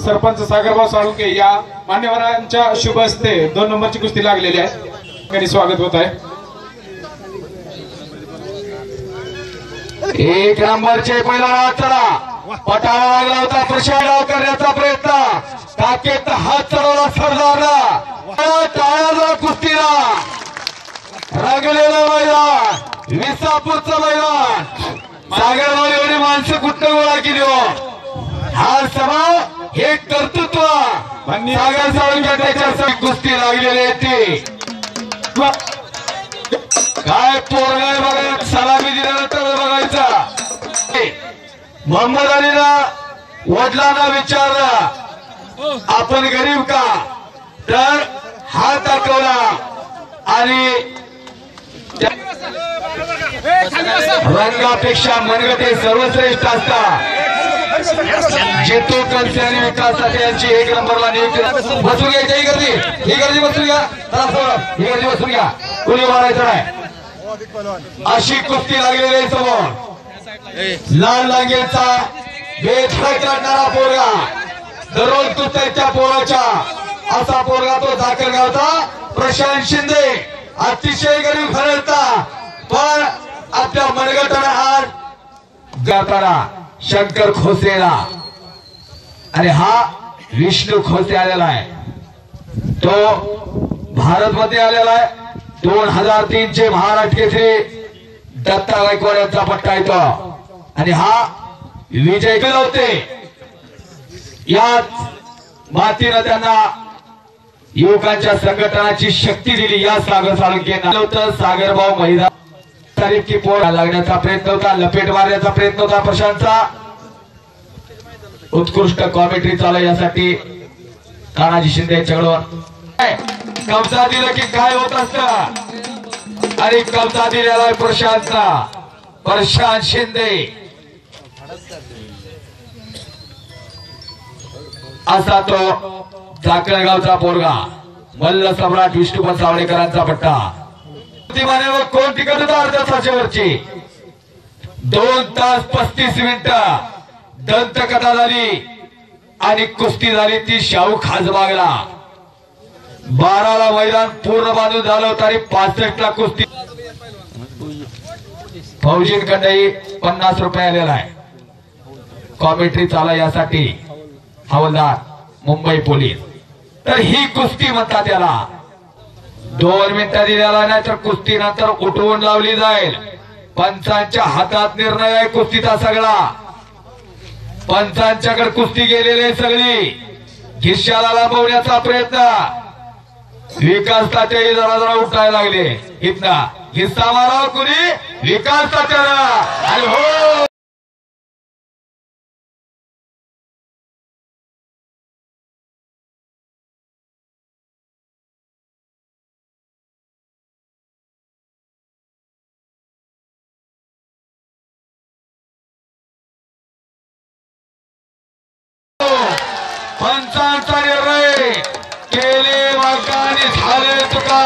सरपंच सागरभाऊ साळुंके या मान्यवरांच्या शुभ हस्ते 2 नंबरची कुस्ती लागलेली आहे. कधी स्वागत होत आहे. 1 नंबरचे पहिला चला पटाला लागला होता प्रशांत करण्याचा प्रयत्न काकेत हात चढवला सरदारला टाळ्याला कुस्तीला रंगलेलं मैदान विसापूरचं मैदान सागरभाऊ एवढी माणसं कुठं गोळा केली हो हा सभा हे कर्तृत्व सागर साळुंके त्याच्या कुस्ती लागलेली आहे ती काय पोरगाय बघा सलामी दिल्यानंतर बघायचा मोहम्मद अलीला वडिलांना विचारलं आपण गरीब का तर हात दाखवला आणि रंगापेक्षा मनगटे सर्वश्रेष्ठ असतात. जेतो कलसे आणि विकासासाठी यांची 1 नंबरला नियुक्ती बसून घ्यायची ही गर्दी बसून घ्या ही गर्दी बसून घ्या कुणी मारायचं नाही अशी कुस्ती लागलेली आहे. समोर लाल लांगेचा बेधडक लढणारा पोरगा दररोज कुस्त्याच्या पोराच्या असा पोरगा तो जाकरगावचा प्रशांत शिंदे अतिशय गरीब खरडता पण आपल्या मनगटाने हात गाताना शंकर खोसेला आणि हा विष्णू खोसे आलेला आहे. तो भारतमध्ये आलेला आहे. 2003 चे महाराष्ट्र केसरी दत्ता गायकवाड यांचा पट्टा येतो आणि हा विजय मिळवते. याच मातीनं त्यांना युवकांच्या संघटनाची शक्ती दिली. या सागर साळुंके सागरभाऊ महिला तारीखी पोर लागण्याचा प्रयत्न होता लपेट मारण्याचा प्रयत्न होता प्रशांतचा उत्कृष्ट कॉमेंट्री चालू यासाठी तानाजी शिंदे यांच्याकडून कब्जा दिला की काय होत असत आणि कब्जा दिलेला प्रशांतचा प्रशांत शिंदे असा तो जाकरगावचा पोरगा मल्ल सम्राट विष्णुपंत सावळेकरांचा पट्टा कोण टिकत होता अर्ध्या तासावरची 2 तास 35 मिनिटं दंतकथा झाली आणि कुस्ती झाली ती शाहू खासबागला. 12ला मैदान पूर्ण बांधून झालं होतं आणि 65ला कुस्ती फौजींकडे 50 रुपये आलेला आहे. कॉमेंट्री चाला यासाठी हवालदार मुंबई पोलीस. तर ही कुस्ती म्हणतात त्याला 2 मिनिटं दिलेला नाही तर कुस्ती नंतर उठवून लावली जाईल. पंचांच्या हातात निर्णय आहे कुस्तीचा सगळा. पंचांच्याकडे कुस्ती गेलेली आहे सगळी. खिश्याला लांबवण्याचा प्रयत्न विकास तात्या जरा उठायला लागले. इथना हिस्सा मारावा कुणी विकास तात्याला आणि हो पंचांचा निर्णय केले मालकाने झाले तुका.